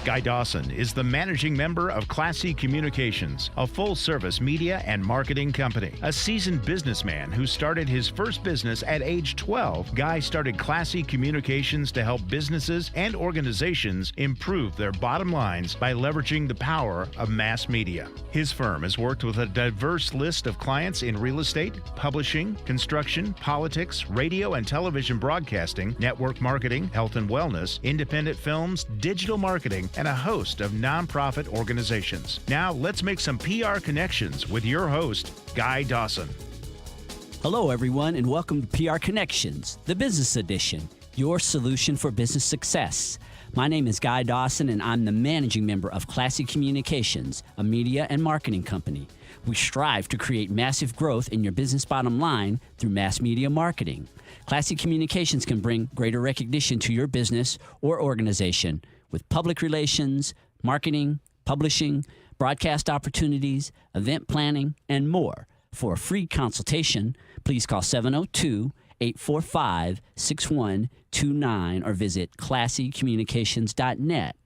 Guy Dawson is the managing member of Classy Communications, a full-service media and marketing company. A seasoned businessman who started his first business at age 12, Guy started Classy Communications to help businesses and organizations improve their bottom lines by leveraging the power of mass media. His firm has worked with a diverse list of clients in real estate, publishing, construction, politics, radio and television broadcasting, network marketing, health and wellness, independent films, digital marketing, and a host of nonprofit organizations. Now, let's make some PR connections with your host, Guy Dawson. Hello, everyone, and welcome to PR Connections, the business edition, your solution for business success. My name is Guy Dawson, and I'm the managing member of Classy Communications, a media and marketing company. We strive to create massive growth in your business bottom line through mass media marketing. Classy Communications can bring greater recognition to your business or organization with public relations, marketing, publishing, broadcast opportunities, event planning, and more. For a free consultation, please call 702-845-6129 or visit classycommunications.net.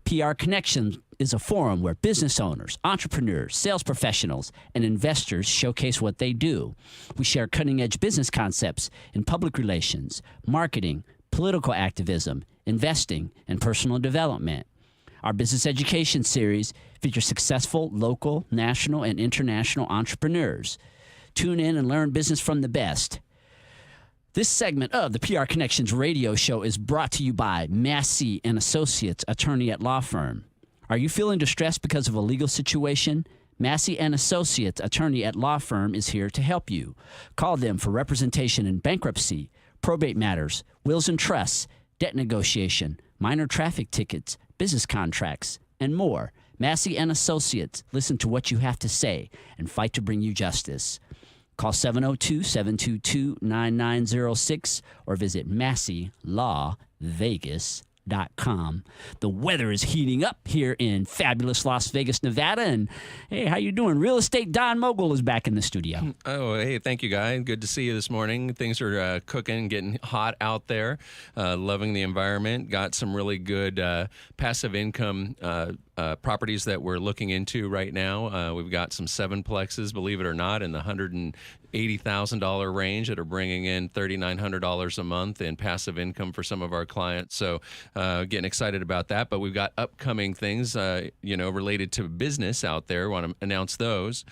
PR Connections is a forum where business owners, entrepreneurs, sales professionals, and investors showcase what they do. We share cutting-edge business concepts in public relations, marketing, political activism, investing, and personal development. Our business education series features successful local, national, and international entrepreneurs. Tune in and learn business from the best. This segment of the PR Connections radio show is brought to you by Massey and Associates, attorney at law firm. Are you feeling distressed because of a legal situation? Massey and Associates, attorney at law firm, is here to help you. Call them for representation in bankruptcy, probate matters, wills and trusts, debt negotiation, minor traffic tickets, business contracts, and more. Massey and Associates, listen to what you have to say and fight to bring you justice. Call 702-722-9906 or visit MasseyLawVegas.com. The weather is heating up here in fabulous Las Vegas, Nevada. And hey, how you doing? Real Estate Don Mogul is back in the studio. Oh, hey, thank you, Guy. Good to see you this morning. Things are cooking, getting hot out there. Loving the environment. Got some really good passive income properties that we're looking into right now. We've got some sevenplexes, believe it or not, in the $180,000 range that are bringing in $3,900 a month in passive income for some of our clients. So getting excited about that. But we've got upcoming things, related to business out there. Want to announce those.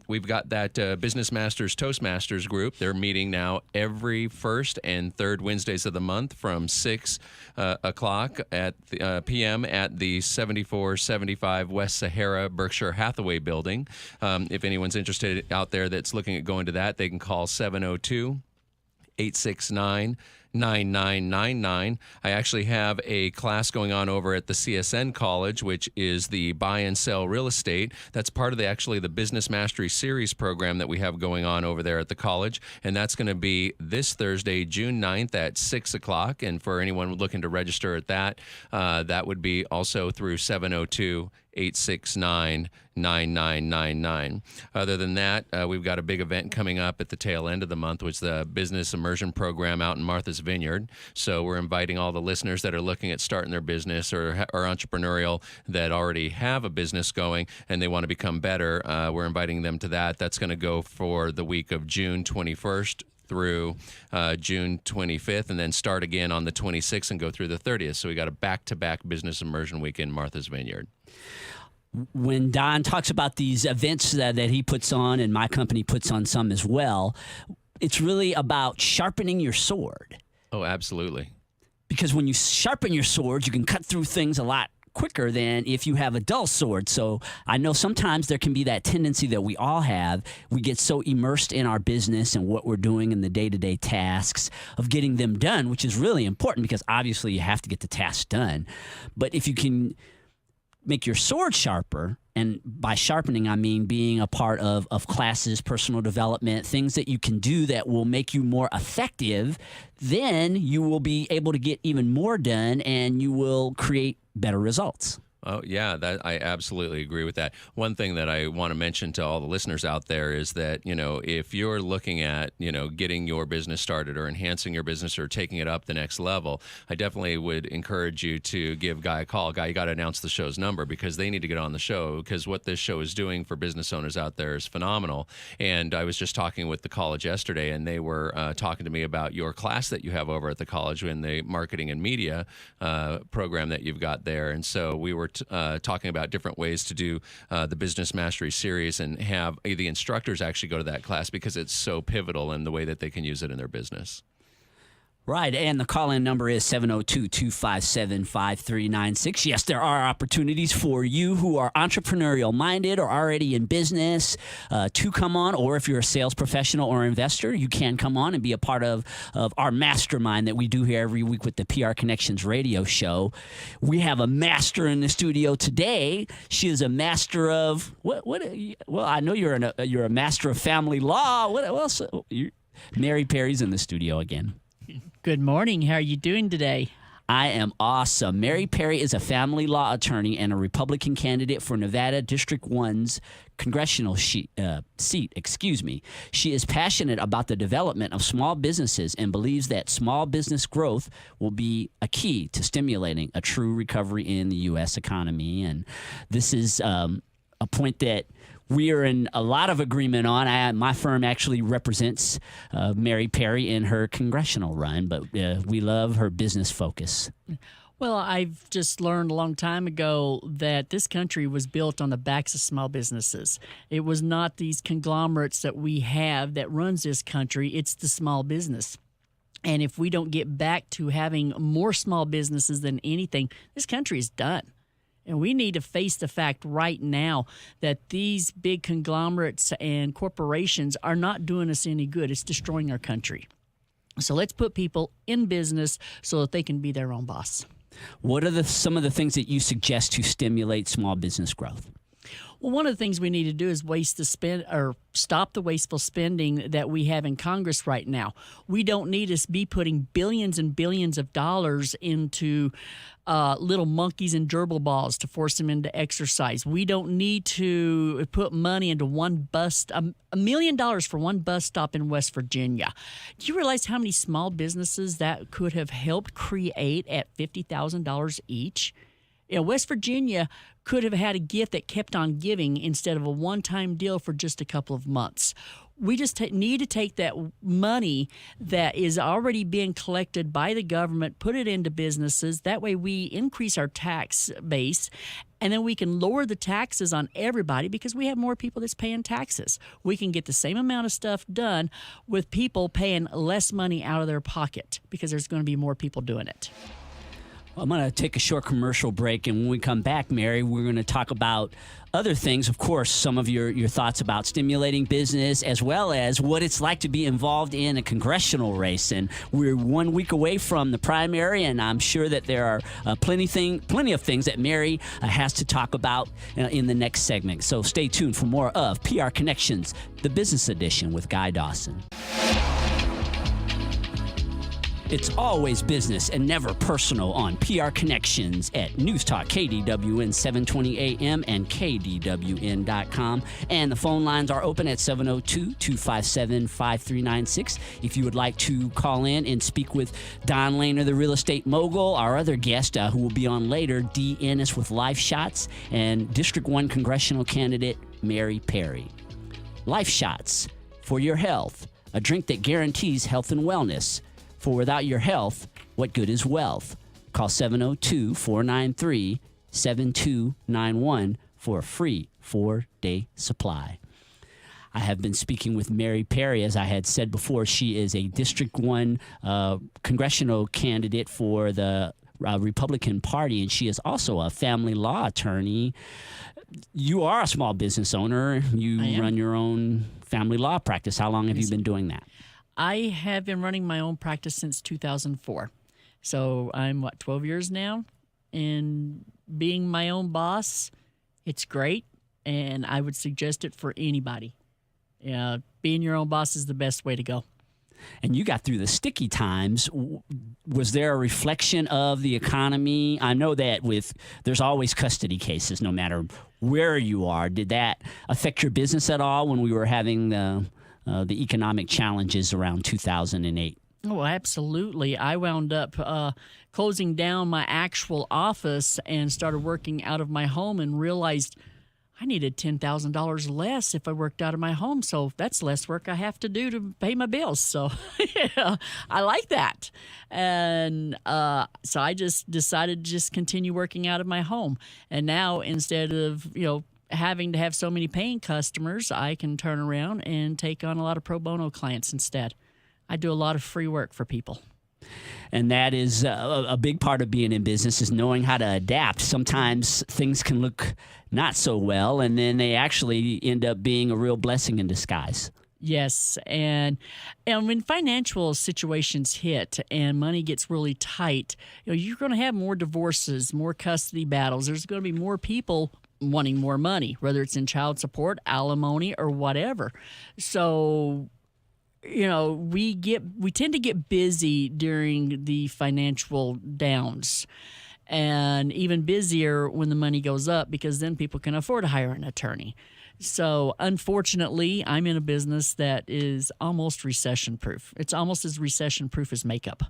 We've got that Business Masters Toastmasters group. They're meeting now every first and third Wednesdays of the month from 6 o'clock at p.m. at the 7475 West Sahara Berkshire Hathaway building. If anyone's interested out there that's looking at going to that, they can call 702-869-9999. I actually have a class going on over at the CSN College, which is the buy and sell real estate. That's part of the Business Mastery Series program that we have going on over there at the college. And that's going to be this Thursday, June 9th at 6 o'clock. And for anyone looking to register at that, that would be also through 702-869-9999. Other than that, we've got a big event coming up at the tail end of the month, which is the Business Immersion Program out in Martha's Vineyard. So we're inviting all the listeners that are looking at starting their business or entrepreneurial that already have a business going and they want to become better. We're inviting them to that. That's going to go for the week of June 21st through June 25th, and then start again on the 26th and go through the 30th. So we got a back-to-back business immersion week in Martha's Vineyard. When Don talks about these events that he puts on, and my company puts on some as well, it's really about sharpening your sword. Oh, absolutely. Because when you sharpen your sword, you can cut through things a lot quicker than if you have a dull sword. So I know sometimes there can be that tendency that we all have. We get so immersed in our business and what we're doing in the day-to-day tasks of getting them done, which is really important because obviously you have to get the tasks done. But if you can make your sword sharper, and by sharpening, I mean being a part of classes, personal development, things that you can do that will make you more effective, then you will be able to get even more done and you will create better results. Oh, yeah, that I absolutely agree with that. One thing that I want to mention to all the listeners out there is that, if you're looking at, getting your business started or enhancing your business or taking it up the next level, I definitely would encourage you to give Guy a call. Guy, you got to announce the show's number because they need to get on the show, because what this show is doing for business owners out there is phenomenal. And I was just talking with the college yesterday, and they were talking to me about your class that you have over at the college in the marketing and media program that you've got there. And so we were talking about different ways to do the Business Mastery series and have the instructors actually go to that class because it's so pivotal in the way that they can use it in their business. Right, and the call-in number is 702-257-5396. Yes, there are opportunities for you who are entrepreneurial-minded or already in business to come on, or if you're a sales professional or investor, you can come on and be a part of our mastermind that we do here every week with the PR Connections radio show. We have a master in the studio today. She is a master of, well, I know you're a master of family law. What else? Mary Perry's in the studio again. Good morning. How are you doing today? I am awesome. Mary Perry is a family law attorney and a Republican candidate for Nevada District 1's congressional seat. She is passionate about the development of small businesses and believes that small business growth will be a key to stimulating a true recovery in the U.S. economy. And this is a point that we are in a lot of agreement on. My firm actually represents Mary Perry in her congressional run, but we love her business focus. Well, I've just learned a long time ago that this country was built on the backs of small businesses. It was not these conglomerates that we have that runs this country. It's the small business. And if we don't get back to having more small businesses than anything, this country is done. And we need to face the fact right now that these big conglomerates and corporations are not doing us any good. It's destroying our country. So let's put people in business so that they can be their own boss. What are some of the things that you suggest to stimulate small business growth? Well, one of the things we need to do is stop the wasteful spending that we have in Congress right now. We don't need to be putting billions and billions of dollars into little monkeys and gerbil balls to force them into exercise. We don't need to put money into $1 million for one bus stop in West Virginia. Do you realize how many small businesses that could have helped create at $50,000 each? West Virginia could have had a gift that kept on giving instead of a one-time deal for just a couple of months. We just need to take that money that is already being collected by the government, put it into businesses. That way we increase our tax base, and then we can lower the taxes on everybody because we have more people that's paying taxes. We can get the same amount of stuff done with people paying less money out of their pocket because there's going to be more people doing it. I'm going to take a short commercial break, and when we come back, Mary, we're going to talk about other things. Of course, some of your thoughts about stimulating business, as well as what it's like to be involved in a congressional race. And we're 1 week away from the primary, and I'm sure that there are plenty of things that Mary has to talk about in the next segment. So stay tuned for more of PR Connections, the Business Edition with Guy Dawson. It's always business and never personal on PR Connections at News Talk KDWN 720 AM and KDWN.com. And the phone lines are open at 702-257-5396. If you would like to call in and speak with Don Lehner, the real estate mogul, our other guest who will be on later, D. Ennis with Life Shots, and District 1 Congressional candidate Mary Perry. Life Shots, for your health, a drink that guarantees health and wellness. For without your health, what good is wealth? Call 702-493-7291 for a free 4-day supply. I have been speaking with Mary Perry. As I had said before, she is a District 1 congressional candidate for the Republican Party, and she is also a family law attorney. You are a small business owner. You run your own family law practice. How long have you been doing that? I have been running my own practice since 2004. So I'm, 12 years now? And being my own boss, it's great, and I would suggest it for anybody. Being your own boss is the best way to go. and you got through the sticky times. Was there a reflection of the economy? I know that there's always custody cases no matter where you are. Did that affect your business at all when we were having the economic challenges around 2008? Oh, absolutely. I wound up closing down my actual office and started working out of my home and realized I needed $10,000 less if I worked out of my home. So that's less work I have to do to pay my bills. So yeah, I like that. And so I just decided to just continue working out of my home. And now instead of, having to have so many paying customers, I can turn around and take on a lot of pro bono clients instead. I do a lot of free work for people. And that is a big part of being in business, is knowing how to adapt. Sometimes things can look not so well, and then they actually end up being a real blessing in disguise. Yes, and when financial situations hit and money gets really tight, you're going to have more divorces, more custody battles. There's going to be more people wanting more money, whether it's in child support, alimony, or whatever. So we tend to get busy during the financial downs, and even busier when the money goes up, because then people can afford to hire an attorney. So unfortunately, I'm in a business that is almost recession-proof. It's almost as recession-proof as makeup.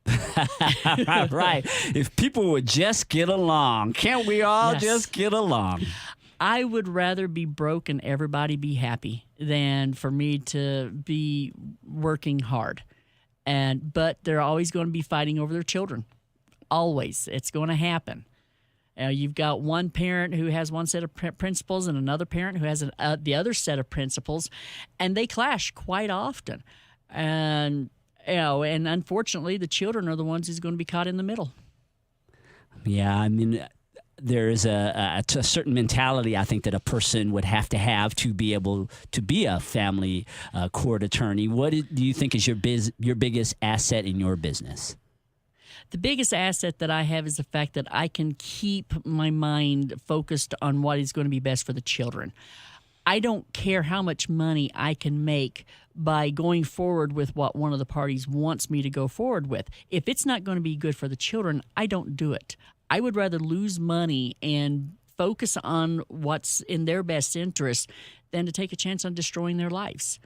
Right. If people would just get along. Can't we all just get along? I would rather be broke and everybody be happy than for me to be working hard. But they're always going to be fighting over their children. Always. It's going to happen. You've got one parent who has one set of principles and another parent who has the other set of principles, and they clash quite often. And unfortunately, the children are the ones who's going to be caught in the middle. Yeah, I mean, there is a certain mentality, I think, that a person would have to be able to be a family court attorney. What do you think is your biggest asset in your business? The biggest asset that I have is the fact that I can keep my mind focused on what is going to be best for the children. I don't care how much money I can make by going forward with what one of the parties wants me to go forward with. If it's not going to be good for the children, I don't do it. I would rather lose money and focus on what's in their best interest than to take a chance on destroying their lives.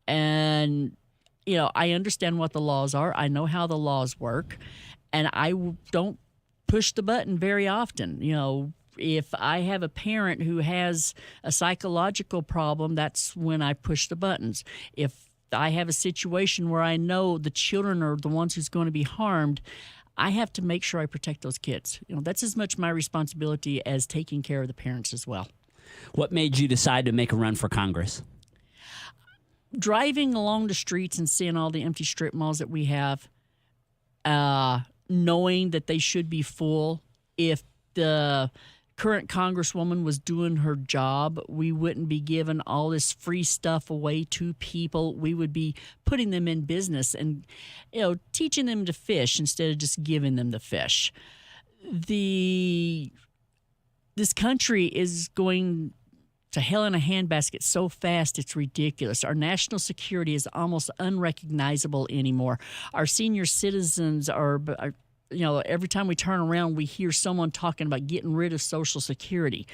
And, I understand what the laws are. I know how the laws work. And I don't push the button very often. If I have a parent who has a psychological problem, that's when I push the buttons. If I have a situation where I know the children are the ones who's going to be harmed, I have to make sure I protect those kids. That's as much my responsibility as taking care of the parents as well. What made you decide to make a run for Congress? Driving along the streets and seeing all the empty strip malls that we have, knowing that they should be full. If the current Congresswoman was doing her job, we wouldn't be giving all this free stuff away to people. We would be putting them in business and, teaching them to fish instead of just giving them the fish. This country is going to hell in a handbasket so fast it's ridiculous. Our national security is almost unrecognizable anymore. Our senior citizens are every time we turn around, we hear someone talking about getting rid of Social Security.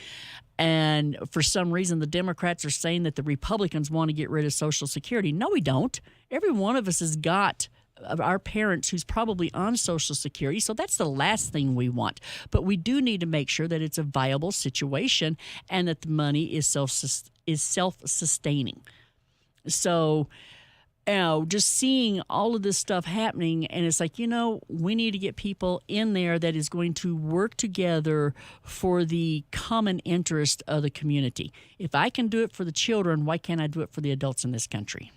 And for some reason, the Democrats are saying that the Republicans want to get rid of Social Security. No, we don't. Every one of us has got our parents who's probably on Social Security, so that's the last thing we want. But we do need to make sure that it's a viable situation and that the money is self-sustaining. So just seeing all of this stuff happening, and it's like, we need to get people in there that is going to work together for the common interest of the community. If I can do it for the children, why can't I do it for the adults in this country?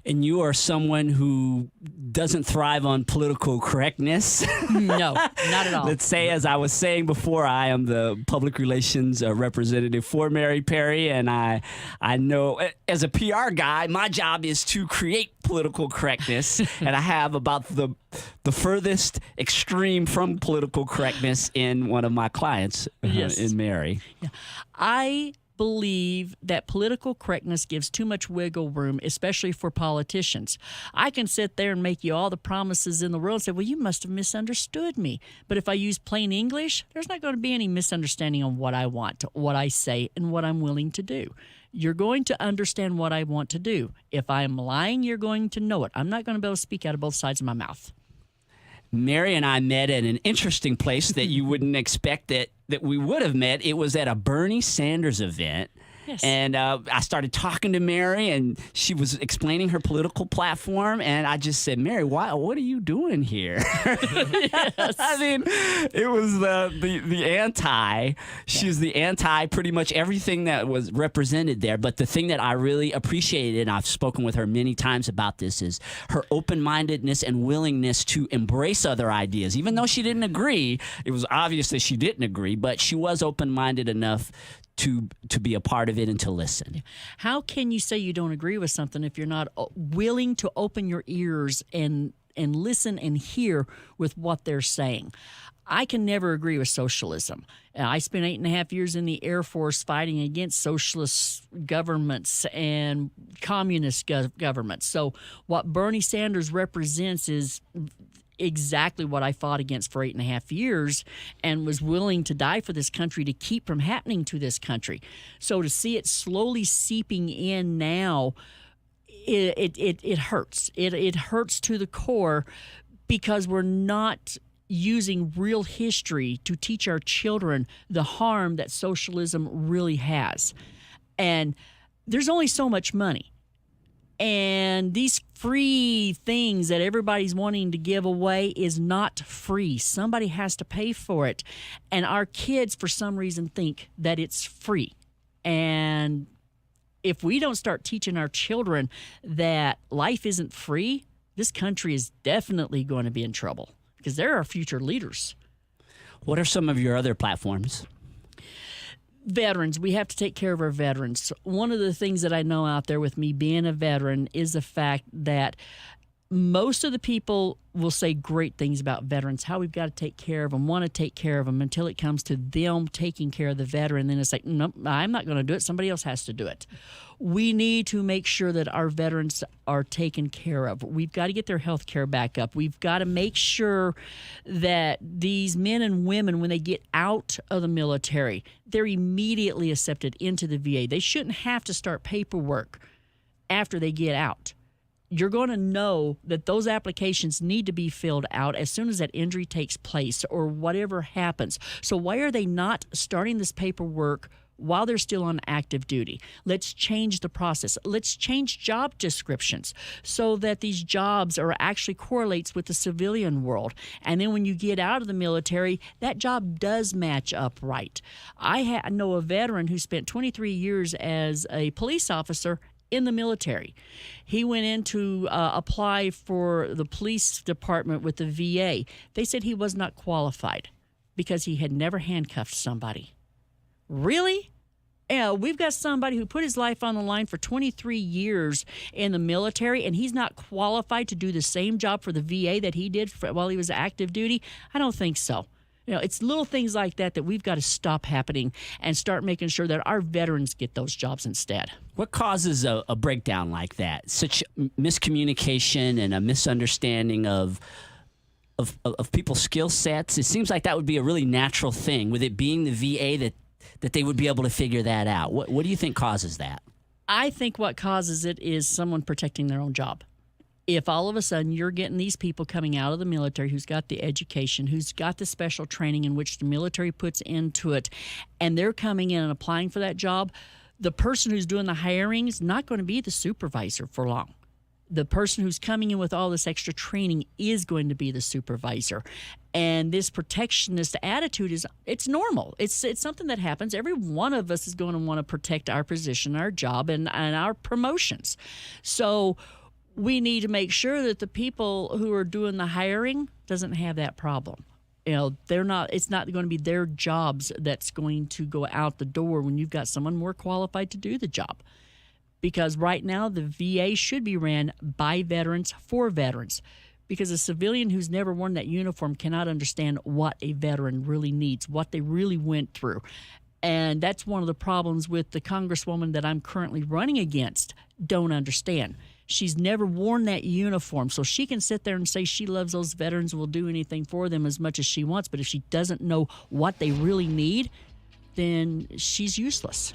And you are someone who doesn't thrive on political correctness. No, not at all. Let's say, as I was saying before, I am the public relations representative for Mary Perry, and I know as a PR guy, my job is to create political correctness, and I have about the furthest extreme from political correctness in one of my clients, yes. in Mary. Yeah. I believe that political correctness gives too much wiggle room, especially for politicians. I can sit there and make you all the promises in the world and say, well, you must have misunderstood me. But if I use plain English, there's not going to be any misunderstanding on what I want, what I say, and what I'm willing to do. You're going to understand what I want to do. If I'm lying, you're going to know it. I'm not going to be able to speak out of both sides of my mouth. Mary and I met at an interesting place that you wouldn't expect that we would have met. It was at a Bernie Sanders event. Yes. And I started talking to Mary, and she was explaining her political platform, and I just said, Mary, what are you doing here? Yes. I mean, it was the anti. She was the anti pretty much everything that was represented there. But the thing that I really appreciated, and I've spoken with her many times about this, is her open-mindedness and willingness to embrace other ideas. Even though she didn't agree, it was obvious that she didn't agree, but she was open-minded enough to be a part of it and to listen. How can you say you don't agree with something if you're not willing to open your ears and listen and hear with what they're saying? I can never agree with socialism. I spent 8.5 years in the Air Force fighting against socialist governments and communist governments. So what Bernie Sanders represents is exactly what I fought against for 8.5 years and was willing to die for this country to keep from happening to this country. So to see it slowly seeping in now, it hurts. It hurts to the core because we're not using real history to teach our children the harm that socialism really has. And there's only so much money. And these free things that everybody's wanting to give away is not free. Somebody has to pay for it. And our kids, for some reason, think that it's free. And if we don't start teaching our children that life isn't free, this country is definitely going to be in trouble because they're our future leaders. What are some of your other platforms? Veterans, we have to take care of our veterans. One of the things that I know out there with me being a veteran is the fact that most of the people will say great things about veterans, how we've got to take care of them, want to take care of them, until it comes to them taking care of the veteran. Then it's like, nope, I'm not going to do it. Somebody else has to do it. We need to make sure that our veterans are taken care of. We've got to get their health care back up. We've got to make sure that these men and women, when they get out of the military, they're immediately accepted into the VA. They shouldn't have to start paperwork after they get out. You're going to know that those applications need to be filled out as soon as that injury takes place or whatever happens. So why are they not starting this paperwork while they're still on active duty? Let's change the process. Let's change job descriptions so that these jobs are actually correlates with the civilian world. And then when you get out of the military, that job does match up right. I know a veteran who spent 23 years as a police officer in the military. He went in to apply for the police department with the VA. They said he was not qualified because he had never handcuffed somebody. Really? Yeah, we've got somebody who put his life on the line for 23 years in the military, and he's not qualified to do the same job for the VA that he did while he was active duty? I don't think so. It's little things like that we've got to stop happening and start making sure that our veterans get those jobs instead. What causes a breakdown like that? Such miscommunication and a misunderstanding of people's skill sets? It seems like that would be a really natural thing, with it being the VA that they would be able to figure that out. What do you think causes that? I think what causes it is someone protecting their own job. If all of a sudden you're getting these people coming out of the military who's got the education, who's got the special training in which the military puts into it, and they're coming in and applying for that job, the person who's doing the hiring is not going to be the supervisor for long. The person who's coming in with all this extra training is going to be the supervisor. And this protectionist attitude it's normal. It's something that happens. Every one of us is going to want to protect our position, our job, and our promotions. So we need to make sure that the people who are doing the hiring doesn't have that problem. It's not going to be their jobs that's going to go out the door when you've got someone more qualified to do the job. Because right now the VA should be ran by veterans for veterans. Because a civilian who's never worn that uniform cannot understand what a veteran really needs, what they really went through. And that's one of the problems with the Congresswoman that I'm currently running against. Don't understand. She's never worn that uniform, so she can sit there and say she loves those veterans, will do anything for them as much as she wants, but if she doesn't know what they really need, then she's useless.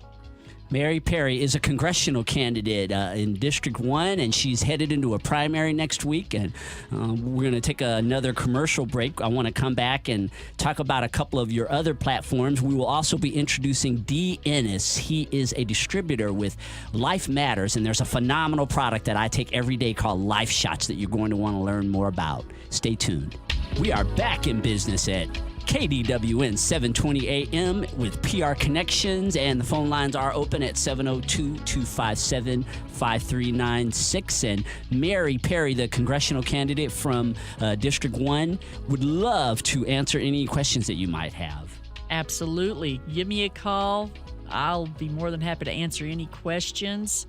Mary Perry is a congressional candidate in District 1, and she's headed into a primary next week. And we're going to take another commercial break. I want to come back and talk about a couple of your other platforms. We will also be introducing Ennis. He is a distributor with Life Matters, and there's a phenomenal product that I take every day called Life Shots that you're going to want to learn more about. Stay tuned. We are back in business at KDWN 720 AM with PR Connections, and the phone lines are open at 702-257-5396. And Mary Perry, the congressional candidate from District 1, would love to answer any questions that you might have. Absolutely. Give me a call. I'll be more than happy to answer any questions,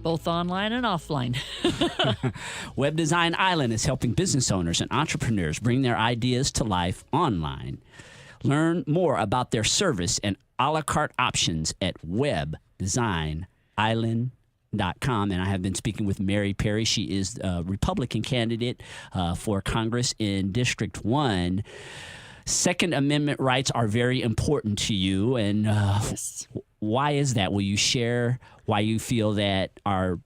both online and offline. Web Design Island is helping business owners and entrepreneurs bring their ideas to life online. Learn more about their service and a la carte options at webdesignisland.com. And I have been speaking with Mary Perry. She is a Republican candidate for Congress in District 1. Second Amendment rights are very important to you, and Yes. Why is that? Will you share why you feel that our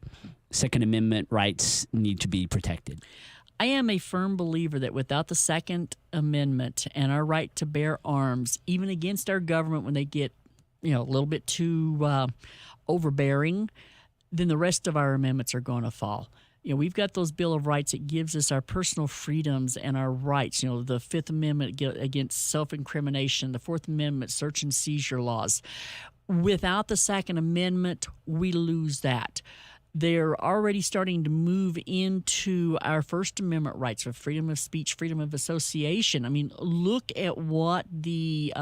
Second Amendment rights need to be protected? I am a firm believer that without the Second Amendment and our right to bear arms, even against our government when they get, a little bit too overbearing, then the rest of our amendments are going to fall. We've got those Bill of Rights that gives us our personal freedoms and our rights. The Fifth Amendment against self-incrimination, the Fourth Amendment search and seizure laws. Without the Second Amendment, we lose that. They're already starting to move into our First Amendment rights of freedom of speech, freedom of association. I mean, look at what the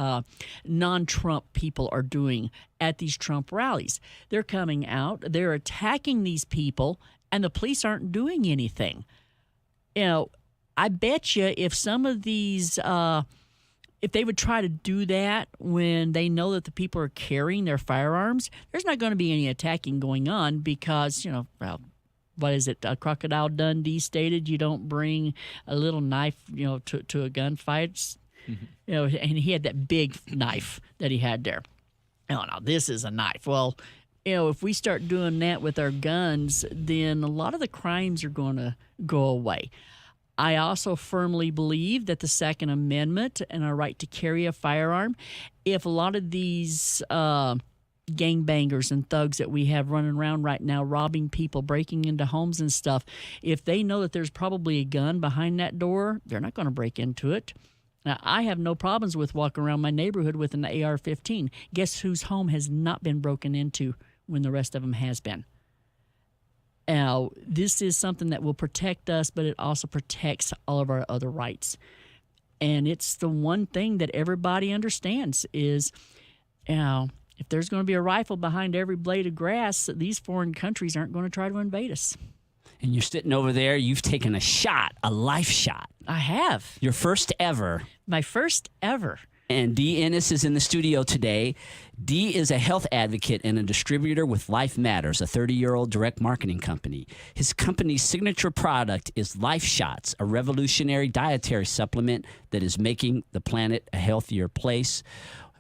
non-Trump people are doing at these Trump rallies. They're coming out, they're attacking these people, and the police aren't doing anything. I bet you if some of these, if they would try to do that when they know that the people are carrying their firearms, there's not going to be any attacking going on because, what is it? Crocodile Dundee stated you don't bring a little knife, to a gunfight. Mm-hmm. And he had that big knife that he had there. Oh, no, this is a knife. Well, if we start doing that with our guns, then a lot of the crimes are going to go away. I also firmly believe that the Second Amendment and our right to carry a firearm, if a lot of these gangbangers and thugs that we have running around right now, robbing people, breaking into homes and stuff, if they know that there's probably a gun behind that door, they're not going to break into it. Now, I have no problems with walking around my neighborhood with an AR-15. Guess whose home has not been broken into when the rest of them has been? Now, this is something that will protect us, but it also protects all of our other rights. And it's the one thing that everybody understands is, if there's going to be a rifle behind every blade of grass, these foreign countries aren't going to try to invade us. And you're sitting over there, you've taken a shot, a life shot. I have. Your first ever. My first ever. And Ennis is in the studio today. Is a health advocate and a distributor with Life Matters, a 30-year-old direct marketing company. His company's signature product is Life Shots, a revolutionary dietary supplement that is making the planet a healthier place.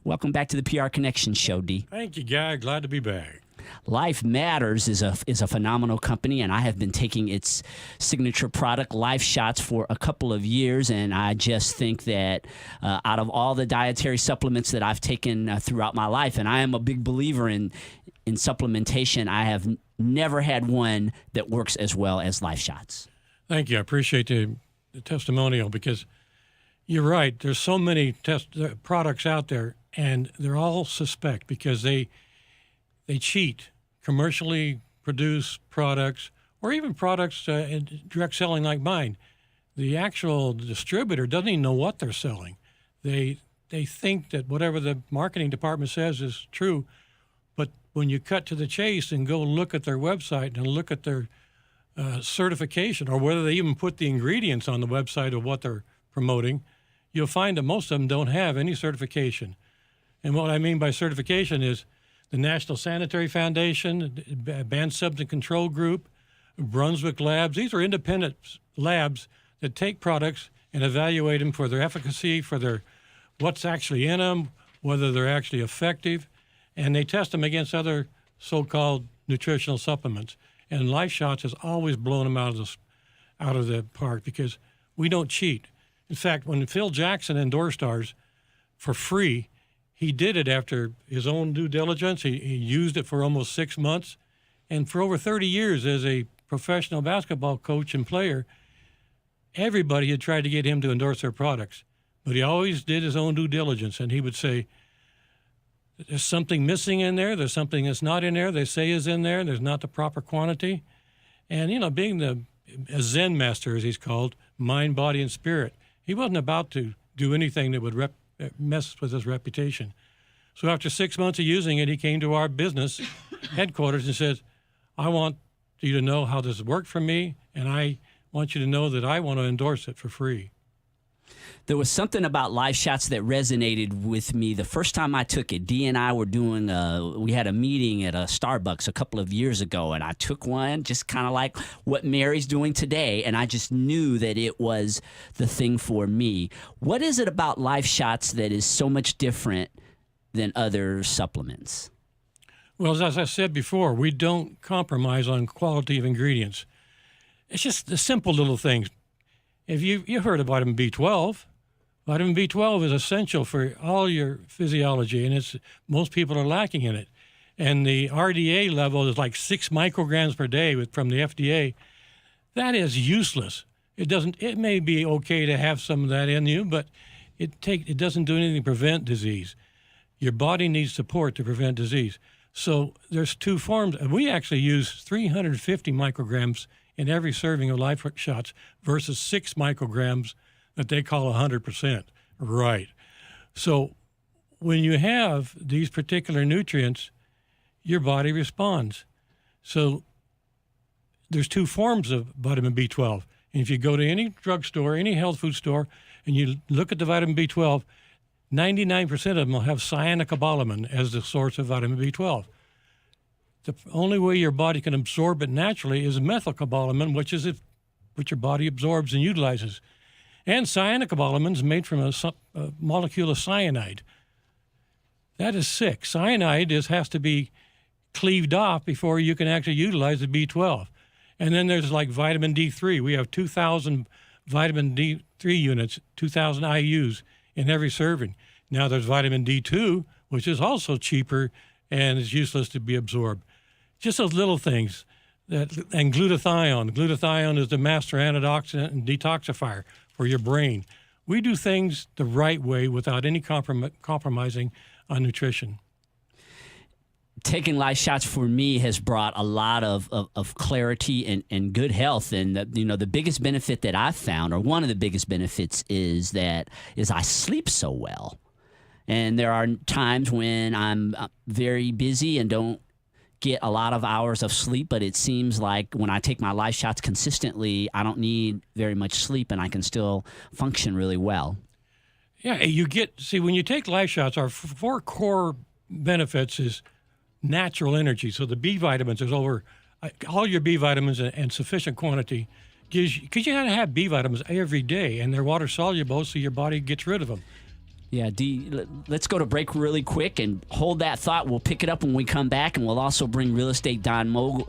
Welcome back to the PR Connection Show, D. Thank you, Guy. Glad to be back. Life Matters is a phenomenal company, and I have been taking its signature product, Life Shots, for a couple of years, and I just think that out of all the dietary supplements that I've taken throughout my life, and I am a big believer in supplementation, I have never had one that works as well as Life Shots. Thank you. I appreciate the testimonial because you're right. There's so many products out there, and they're all suspect because they cheat, commercially produced products, or even products in direct selling like mine. The actual distributor doesn't even know what they're selling. They think that whatever the marketing department says is true, but when you cut to the chase and go look at their website and look at their certification, or whether they even put the ingredients on the website of what they're promoting, you'll find that most of them don't have any certification. And what I mean by certification is the National Sanitary Foundation, Banned Substance Control Group, Brunswick Labs. These are independent labs that take products and evaluate them for their efficacy, for their what's actually in them, whether they're actually effective, and they test them against other so-called nutritional supplements. And Life Shots has always blown them out of the park because we don't cheat. In fact, when Phil Jackson endorsed ours for free, he did it after his own due diligence. He used it for almost 6 months. And for over 30 years as a professional basketball coach and player, everybody had tried to get him to endorse their products. But he always did his own due diligence, and he would say, there's something missing in there, there's something that's not in there, they say is in there, there's not the proper quantity. And, being a Zen master, as he's called, mind, body, and spirit, he wasn't about to do anything that would mess with his reputation. So after 6 months of using it, he came to our business headquarters and said, I want you to know how this worked for me, and I want you to know that I want to endorse it for free. There was something about Life Shots that resonated with me the first time I took it. Dee and I were we had a meeting at a Starbucks a couple of years ago, and I took one just kind of like what Mary's doing today, and I just knew that it was the thing for me. What is it about Life Shots that is so much different than other supplements? Well, as I said before, we don't compromise on quality of ingredients. It's just the simple little things. If you heard of vitamin B12, vitamin B12 is essential for all your physiology, and most people are lacking in it. And the RDA level is like 6 micrograms per day from the FDA. That is useless. It may be okay to have some of that in you, but it doesn't do anything to prevent disease. Your body needs support to prevent disease. So there's 2 forms. We actually use 350 micrograms in every serving of Life Shots versus 6 micrograms that they call 100%. Right. So when you have these particular nutrients, your body responds. So there's 2 forms of vitamin B12. And if you go to any drugstore, any health food store, and you look at the vitamin B12, 99% of them will have cyanocobalamin as the source of vitamin B12. The only way your body can absorb it naturally is methylcobalamin, which your body absorbs and utilizes. And cyanocobalamin is made from a molecule of cyanide. That is sick. Cyanide has to be cleaved off before you can actually utilize the B12. And then there's like vitamin D3. We have 2,000 vitamin D3 units, 2,000 IUs in every serving. Now there's vitamin D2, which is also cheaper and is useless to be absorbed. Just those little things. And glutathione. Glutathione is the master antioxidant and detoxifier for your brain. We do things the right way without any compromising on nutrition. Taking Life Shots for me has brought a lot of clarity and good health. And the biggest benefit that I've found, or one of the biggest benefits, is I sleep so well. And there are times when I'm very busy and don't get a lot of hours of sleep, but it seems like when I take my Life Shots consistently, I don't need very much sleep and I can still function really well. Yeah, when you take Life Shots, our 4 core benefits is natural energy. So the B vitamins, there's over all your B vitamins and sufficient quantity, because you got to have B vitamins every day, and they're water soluble, so your body gets rid of them. Yeah, Dee, let's go to break really quick and hold that thought. We'll pick it up when we come back, and we'll also bring real estate mogul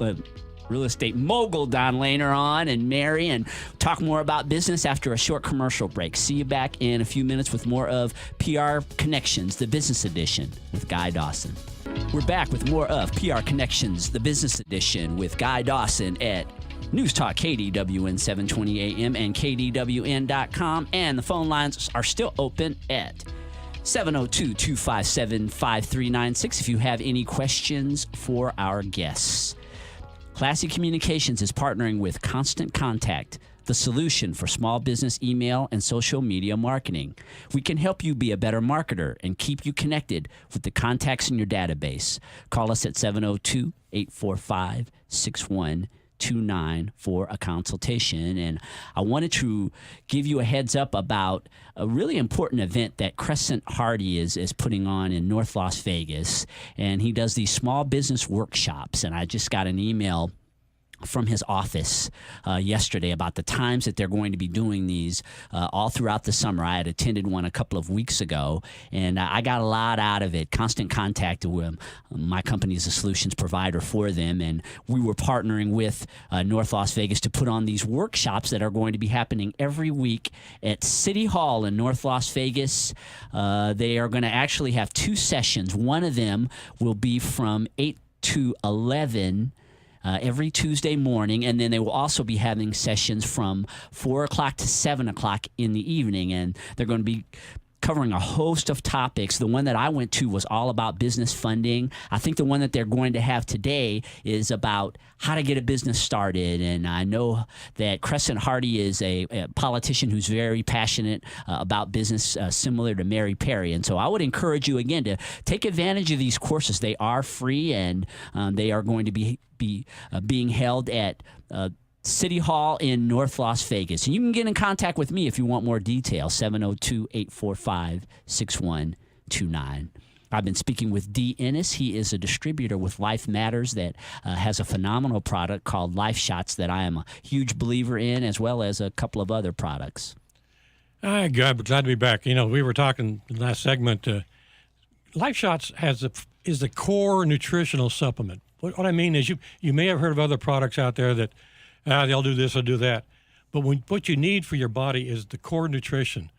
Don Lehner on, and Mary, and talk more about business after a short commercial break. See you back in a few minutes with more of PR Connections, the business edition with Guy Dawson. We're back with more of PR Connections, the business edition with Guy Dawson at News Talk KDWN 720 AM and KDWN.com, and the phone lines are still open at 702-257-5396 if you have any questions for our guests. Classy Communications is partnering with Constant Contact, the solution for small business email and social media marketing. We can help you be a better marketer and keep you connected with the contacts in your database. Call us at 702-845-6123. 29 for a consultation. And I wanted to give you a heads up about a really important event that Crescent Hardy is putting on in North Las Vegas. And he does these small business workshops. And I just got an email from his office yesterday about the times that they're going to be doing these all throughout the summer. I had attended one a couple of weeks ago, and I got a lot out of it. Constant contact with them. My company is a solutions provider for them, and we were partnering with North Las Vegas to put on these workshops that are going to be happening every week at City Hall in North Las Vegas. They are going to actually have 2 sessions. One of them will be from 8 to 11 every Tuesday morning, and then they will also be having sessions from 4 o'clock to 7 o'clock in the evening, and they're going to be covering a host of topics. The one that I went to was all about business funding. I think the one that they're going to have today is about how to get a business started. And I know that Crescent Hardy is a politician who's very passionate about business, similar to Mary Perry. And so I would encourage you, again, to take advantage of these courses. They are free, and they are going to be being held at City Hall in North Las Vegas. And you can get in contact with me if you want more details, 702-845-6129. I've been speaking with D. Ennis. He is a distributor with Life Matters that has a phenomenal product called Life Shots that I am a huge believer in, as well as a couple of other products. Glad to be back. You know, we were talking in the last segment. Life Shots is the core nutritional supplement. What I mean is you may have heard of other products out there that they'll do this or do that. But what you need for your body is the core nutrition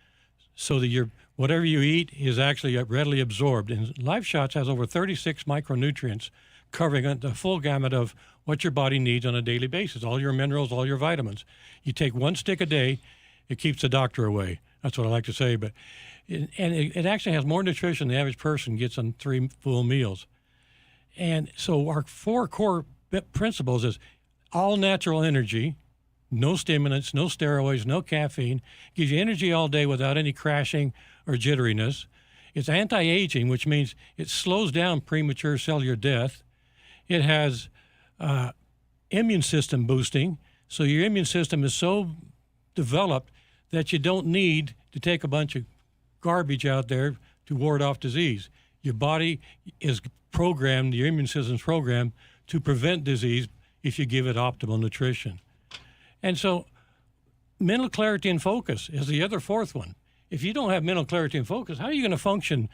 so that whatever you eat is actually readily absorbed. And Life Shots has over 36 micronutrients covering the full gamut of what your body needs on a daily basis, all your minerals, all your vitamins. You take 1 stick a day, it keeps the doctor away. That's what I like to say. But it actually has more nutrition than the average person gets on 3 full meals. And so our 4 core principles is all natural energy, no stimulants, no steroids, no caffeine, gives you energy all day without any crashing or jitteriness. It's anti-aging, which means it slows down premature cellular death. It has immune system boosting, so your immune system is so developed that you don't need to take a bunch of garbage out there to ward off disease. Your body is programmed, your immune system's programmed to prevent disease if you give it optimal nutrition. And so mental clarity and focus is the other 4th one. If you don't have mental clarity and focus, how are you going to function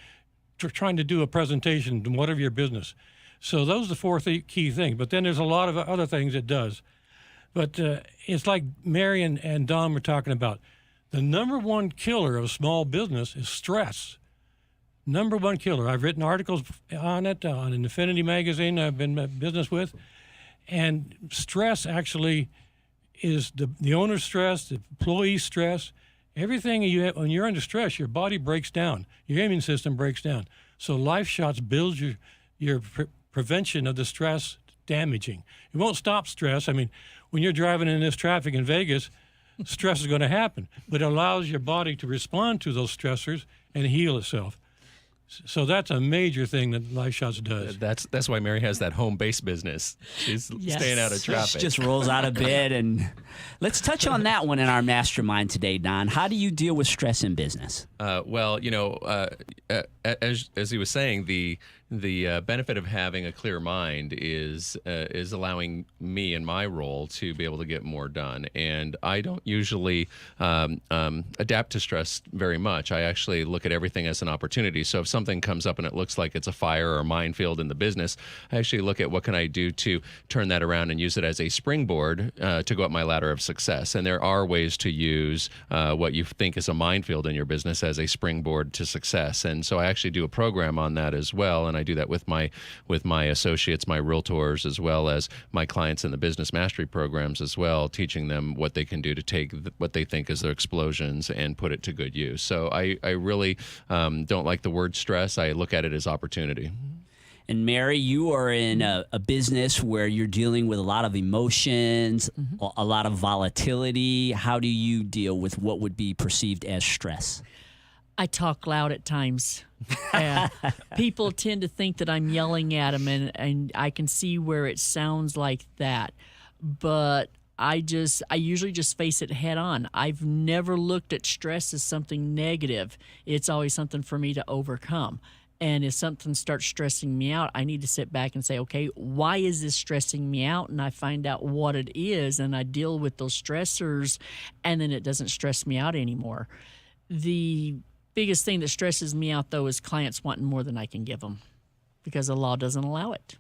trying to do a presentation in whatever your business? So those are the 4 key things. But then there's a lot of other things it does. But it's like Mary and Don were talking about. The number 1 killer of small business is stress. Number 1 killer. I've written articles on it on an Infinity magazine I've been in business with. And stress actually is the owner's stress, the employee's stress. Everything you have, when you're under stress, your body breaks down. Your immune system breaks down. So Life Shots builds your prevention of the stress damaging. It won't stop stress. I mean, when you're driving in this traffic in Vegas, stress is going to happen. But it allows your body to respond to those stressors and heal itself. So that's a major thing that Life Shots does. That's why Mary has that home base business. She's staying out of traffic. She just rolls out of bed. And let's touch on that one in our mastermind today, Don. How do you deal with stress in business? Well, you know, as he was saying, the benefit of having a clear mind is allowing me in my role to be able to get more done. And I don't usually adapt to stress very much. I actually look at everything as an opportunity. So if something comes up and it looks like it's a fire or a minefield in the business, I actually look at what can I do to turn that around and use it as a springboard to go up my ladder of success. And there are ways to use what you think is a minefield in your business as a springboard to success. And so I actually do a program on that as well. And I do that with my associates, my realtors, as well as my clients in the business mastery programs as well, teaching them what they can do to take what they think is their explosions and put it to good use. So I really don't like the word stress. I look at it as opportunity. And Mary, you are in a business where you're dealing with a lot of emotions, a lot of volatility. How do you deal with what would be perceived as stress? I talk loud at times. People tend to think that I'm yelling at them, and I can see where it sounds like that. but I usually just face it head on. I've never looked at stress as something negative. It's always something for me to overcome. And if something starts stressing me out, I need to sit back and say, okay, why is this stressing me out? And I find out what it is, and I deal with those stressors, and then it doesn't stress me out anymore. The biggest thing that stresses me out, though, is clients wanting more than I can give them because the law doesn't allow it.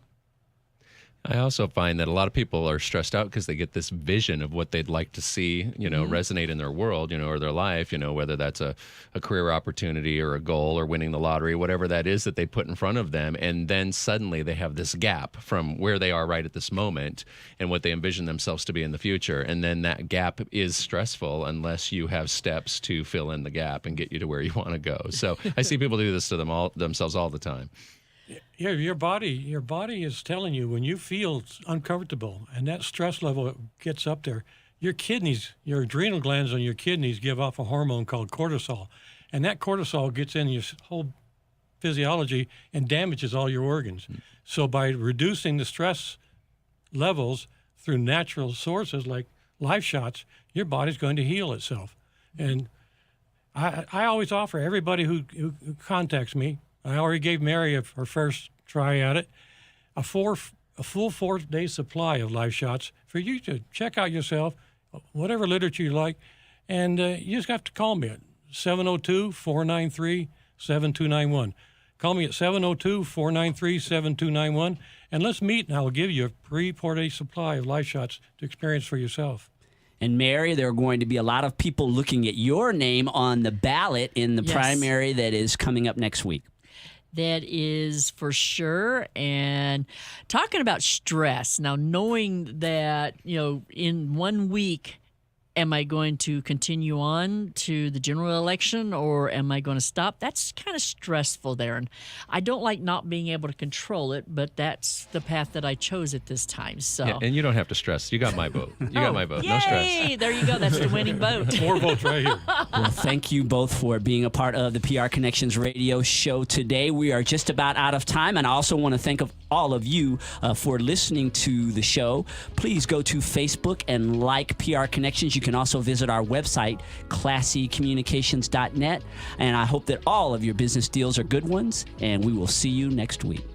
I also find that a lot of people are stressed out because they get this vision of what they'd like to see, resonate in their world, or their life, whether that's a career opportunity or a goal or winning the lottery, whatever that is that they put in front of them. And then suddenly they have this gap from where they are right at this moment and what they envision themselves to be in the future. And then that gap is stressful unless you have steps to fill in the gap and get you to where you want to go. So I see people do this to themselves all the time. Yeah, your body is telling you when you feel uncomfortable and that stress level gets up there, your kidneys, your adrenal glands on your kidneys give off a hormone called cortisol. And that cortisol gets in your whole physiology and damages all your organs. So by reducing the stress levels through natural sources like life shots, your body's going to heal itself. And I always offer everybody who contacts me, I already gave Mary her first try at it, a full 4-day supply of life shots for you to check out yourself, whatever literature you like, and you just have to call me at 702-493-7291. Call me at 702-493-7291, and let's meet, and I'll give you a free 4-day supply of life shots to experience for yourself. And Mary, there are going to be a lot of people looking at your name on the ballot in the primary that is coming up next week. That is for sure. And talking about stress, now knowing that, in 1 week, am I going to continue on to the general election or am I going to stop? That's kind of stressful there. And I don't like not being able to control it, but that's the path that I chose at this time. So. Yeah, and you don't have to stress. You got my vote. You got my vote. Yay! No stress. There you go. That's the winning vote. 4 votes right here. Well, thank you both for being a part of the PR Connections radio show today. We are just about out of time, and I also want to thank all of you for listening to the show. Please go to Facebook and like PR Connections. You can also visit our website, classycommunications.net, and I hope that all of your business deals are good ones, and we will see you next week.